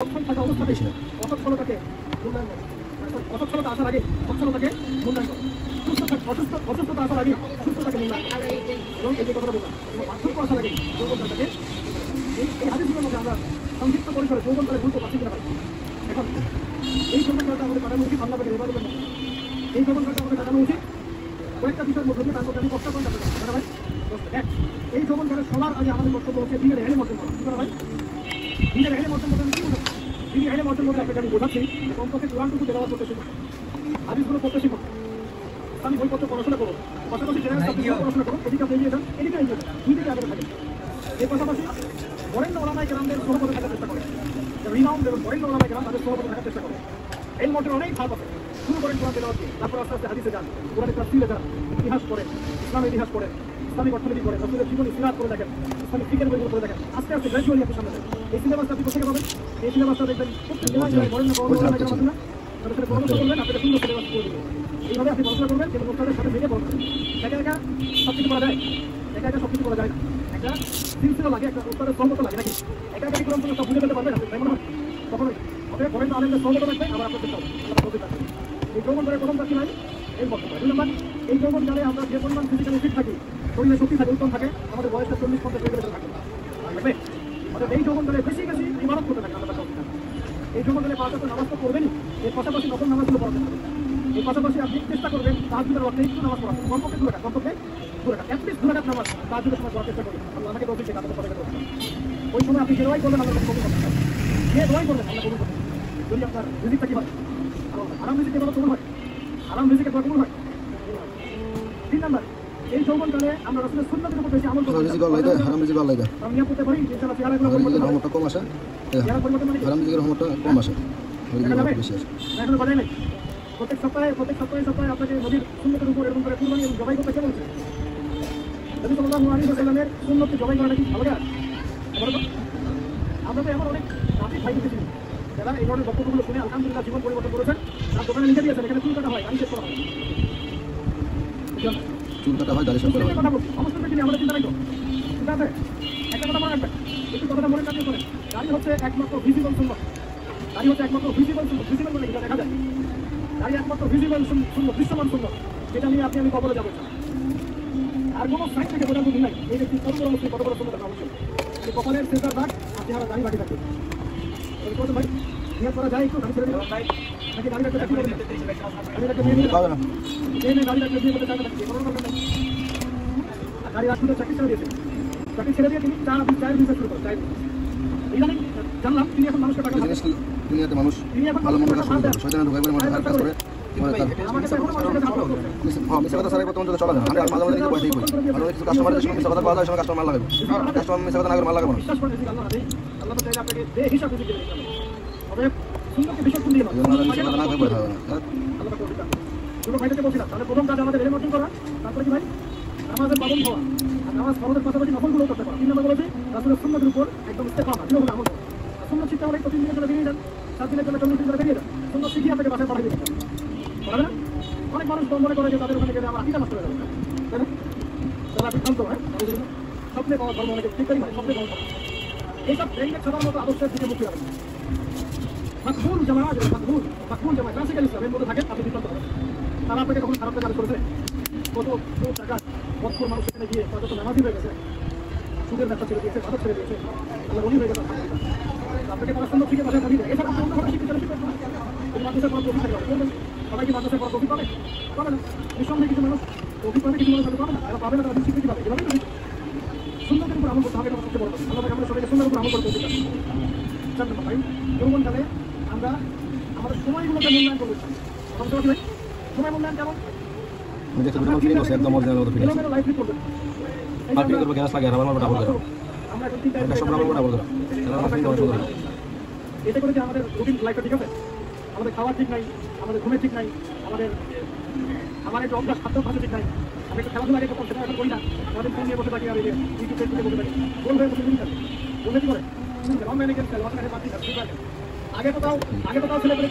থাকা অবস্থাতেই অসচ্ছলতাকে মূল্যায়ন করে, অসচ্ছলতা আসার আগে সচ্ছলতাকে মূল্যায়ন করে, অসুস্থতা আসার আগে সুস্থতাকে মূল্যায়ন করে। এবং এই যে কথাটা বললাম, পার্থক্য আসার আগে যৌবনকালটাকে এই হাদিসগুলোর মধ্যে আমরা সংক্ষিপ্ত পরিসরে যৌবনকালে গুরুত্ব পাচ্ছি কিনা ভাই। এখন এই যৌবনকালটা আমাদের কাটানো উচিত আল্লাহ পাকের ইবাদতের মধ্যে। এই যৌবনকালটা আমাদের কাটানো উচিত কয়েকটা বিষয়ের মধ্যে দিয়ে, তার মধ্যে আমি কষ্ট করতে পারি ভাই। এই যৌবনকালে সবার আগে আমাদের কর্তব্য হচ্ছে দিনের এলেম অর্জন করা। কি করা ভাই? দিনের এলেম অর্জন করতে আমি কি বলবো? দিনের এলেম অর্জন করতে আপনাকে আমি বোঝাচ্ছি কমপক্ষে কোরআনটুকু তেলাওয়াত করতে শিখুন, হাদিসগুলো পড়তে শিখুন, আমি বইপত্র পড়াশোনা করবো, পাশাপাশি পড়াশোনা করুন, এদিকে আপনি এগিয়ে যান, এদিকে এগিয়ে যান, দুই দিকে আগে থাকেন। এর পাশাপাশি বরেণ্য ওলামায়ে কেরামদের সহবতে থাকার চেষ্টা করেন, রিনাউন্ড এবং বরেণ্য ওলামায়ে কেরাম তাদের সহবতে থাকার চেষ্টা করেন। এই মতের অনেক ভাব আছে। শুরু করেন কোরআন তেলাওয়াত দিয়ে, তারপর আস্তে আস্তে হাদিসে যান, কোরআনের তাফসীরে যান, ইতিহাস পড়েন, ইসলামের ইতিহাস পড়েন, ইসলামিক অর্থনীতি পড়েন, রাসূলের জীবন ইসলাম করে দেখেন, ইসলামিক ফিকহের বইগুলো পড়ে দেখেন। আস্তে আস্তে গ্র্যাজুয়ালি আপনি সামনে যান। এই সিলেবাসটা আপনি কোথেকে পাবেন? এই সিলেবাসটা দেখবেন প্রত্যেক জেলায় বরেণ্য ওলামায়ে কেরাম আছেন না, তাদের সাথে পরামর্শ করবেন, আপনাকে সুন্দর সিলেবাস করে দেবেন। এইভাবে আপনি পড়াশোনা করবেন এবং ওস্তাদের সাথে মিলে পড়বেন। একা একা সব কিছু করা যায়? একা একা সব কিছু করা যায় না। একটা সিলসিলা লাগে, একটা ওস্তাদের সহমত লাগে নাকি? একা একা কোরআন সব বুঝে ফেলতে পারবেন আপনি? তাই মনে হয় কখনোই। অতএব বরেণ্য আলেমদের সহমত রাখবে, আবার আপনার চেষ্টা হবে, আল্লাহ তৌফিক দান করুন। এই যৌবনকালে প্রথম কাজ নাই এই বক্তব্য। দুই নম্বর, এই যৌবনকালে আমরা যে পরিমাণ ফিজিক্যালি ফিট থাকি, শরীরে শক্তি থাকে, উত্তম থাকে, আমাদের বয়সটা 40-50 বছর থাকবে। অর্থাৎ এই যৌবনকালে বেশি বেশি ইবাদত করতে থাকে আল্লাহ তাআলা। এই যৌবনকালে 5 ওয়াক্ত নামাজ তো পড়বেনই, এর পাশাপাশি নফল নামাজগুলো পড়তে হবে। এর পাশাপাশি আপনি চেষ্টা করবেন তাহাজ্জুদের ওয়াক্তে একটু নামাজ পড়া, কমপক্ষে 2 রাকাত, অ্যাটলিস্ট 2 রাকাত নামাজ তাহাজ্জুদের সময় পড়ার চেষ্টা করবেন। আল্লাহ আমাকে তৌফিক দেন, আপনাদের পড়াতে করবেন। ওই সময় আপনি যে দোয়াই করবেন আল্লাহ কবুল করবেন, যে দোয়াই করবেন আল্লাহ কবুল করবেন। যদি আপনার রিজিকটা কি হয়? আরাম রিজিক এবার কবুল হয়, আরাম রিজিকের দোয়া কবুল হয়। 3 নাম্বার, এই যৌবনকালে আমরা রাসূলের সুন্নাতের উপর বেশি আমল করব। রিজিক আল্লাহ দেয়, হারাম রিজিক আল্লাহ দেয়। আমি করতে পারি ইনশাআল্লাহ চেহারাগুলো রহমতটা কম আসে, হারাম রিজিকের রহমতটা কম আসে, বেশি আসে। এখন বলে নাই প্রত্যেক সপ্তাহে আপনাকে নবীর সুন্নতের উপর এরকম করে কুরবানি এবং জবাই করতে কে বলছে? নবী সাল্লাল্লাহু আলাইহি ওয়াসাল্লামের সুন্নতকে জবাই করা নাকি ভালো কাজ? আমরা তো এমন অনেক নাপিত ভাই দেখেছি যারা এই ধরনের বক্তব্যগুলো শুনে আলহামদুলিল্লাহ জীবন পরিবর্তন করেছেন। তার দোকানে লিখে দিয়েছেন এখানে চুল কাটা হয়, আমি শেষ করা হয়, চুল কাটা হয়, দাড়ি সরকার হয়। কথা বলছি সমস্ত কিছু আমাদের চিন্তা নাই তো, ঠিক আছে? একটা কথা মনে রাখবেন, একটু কথাটা মনে রাখতে করেন, দাড়ি হচ্ছে একমাত্র ভিজিবল সুন্নত। দাড়ি হচ্ছে একমাত্র ভিজিবল সুন্নত। ভিজিবল মানে যেটা দেখা যায়, দাড়ি একমাত্র ভিজিবল সুন্নত, দৃশ্যমান সুন্নত, যেটা নিয়ে আপনি আমি কবরে যাবো। আর কোনো সাইড থেকে বোঝার বুদ্ধি নাই এই ব্যক্তি কত বড় মুসলিম, কত বড় সুন্নত অবশ্যই। এই কপালের সেন্টার দাগ আর চেহারা দাড়ি বাকি থাকবে। ভাই নিয়ে করা যায় একটু, দাড়ি ছেড়ে দিলাম নাকি দাড়ি রাখতে চাকরি করবেন? আমি একটা মেয়ে নিয়ে পাবে না, দাড়ি রাখতে বিয়ে করতে চায় না, গাড়ি রাখতে চাকরি ছেড়ে দিয়েছে। চাকরি ছেড়ে দিয়ে তিনি চায়ের বিজনেস শুরু করেন। চায়ের ইদানিং জানলাম তিনি এখন মানুষকে টাকা জিনিস কি দুনিয়াতে মানুষ ভালো মন্দ কাজ শুরু করে, শয়তানের ঢোকাই বলে মানুষ খারাপ কাজ করে। মিশা কথা সারা বর্তমান চলা যায় না। আমি মাঝে মাঝে পয়সাই করি, আর কিছু কাস্টমারের সঙ্গে মিশা কথা পাওয়া যায়, সময় কাস্টমার মাল লাগাবে, কাস্টমার মিশা কথা না করে মাল লাগাবো না। বিশ্বাস করেন আল্লাহ চাইলে আপনাকে যে হিসাব দিতে দেবে। তবে সুন্দরকে বিষয় কোন দিকে না করে পয়সা হবে না। দুটো ভাইটাকে বলছিলাম, তাহলে প্রথম কাজ আমাদের এলেম অর্জন করা, তারপরে কি ভাই নামাজের পালন হওয়া, আর নামাজ ফরজের পাশাপাশি নফলগুলো করতে পারা। 3 নম্বর বলেছি রাসূলের সুন্নতের উপর একদম ইস্তেকামা, দৃঢ়ভাবে আমল করা। সুন্নত শিখতে হলে তো 3 দিনের জন্য বেরিয়ে যান, 7 দিনের জন্য 40 দিনের জন্য বেরিয়ে যান। সুন্নত শিখিয়ে আপনাকে বাসায় পাঠিয়ে দিতে পারবে না? অনেক মানুষ মনে করে যে তাদের ওখানে গেলে আমার আকিদা নষ্ট হয়ে যাবে, তাই না? তারা বিভ্রান্ত হয়, স্বপ্নে পাওয়া ধর্ম অনেকে ঠিকই হয়, স্বপ্নে পাওয়া এইসব ব্যাংকের ছাড়ার মতো আদর্শের দিকে মুক্তি হবে। মাকবুল জামাত, মাকবুল জামাত ক্লাসিক্যাল ইসলামের মধ্যে থাকে, আপনি বিভ্রান্ত হবেন। তারা আপনাকে কখন খারাপ কাজ করেছে? কত টাকা বছর মানুষ সেখানে গিয়ে তাদের তো নামাজি হয়ে গেছে, সুদের ব্যবসা ছেড়ে দিয়েছে, মাদক ছেড়ে দিয়েছে, আল্লাহ রনি হয়ে গেছে। আপনাকে তারা সুন্দর থেকে বাসায় পাঠিয়ে দেয়। এছাড়া আপনি অন্য ভাবে শিখতে চান, মাদ্রাসায় পড়ার প্রফিট থাকবে, সবাই কি মাদ্রাসায় পড়ার প্রফিট পাবে? পাবে না। নিঃসন্দেহে কিছু মানুষ প্রফিট পাবে, কিছু মানুষ পাবে না। এরা পাবে না, তারা শিক্ষিত পাবে। এভাবে সুন্দরের উপর আমল করতে হবে, এটা সবচেয়ে বড় কথা। আল্লাহ আমরা সবাইকে সুন্দরের উপর আমল করতে হবে। 4 নম্বর ভাই, যৌবনকালে আমরা আমাদের সময়গুলোকে মূল্যায়ন করবো। সময় মূল্যায়ন কেমন? লাইফ লিড করবেন, এতে করে যে আমাদের রুটিন লাইফটা ঠিক আছে, আমাদের খাওয়া ঠিক নাই, আমাদের ঘুমের ঠিক নাই, আমার একটা অভ্যাস খাদ্য ভাষা ঠিক নাই, আমি একটা খেলাধুলা আগে করতাম সেটা এখন করি না, আমাদের ফোন নিয়ে বসে থাকি, আর ইউটিউব ফেসবুকে বসে থাকি, বল হয়ে বসে নিয়ে বলে কি করে আগে কোথাও ছেলে পেলে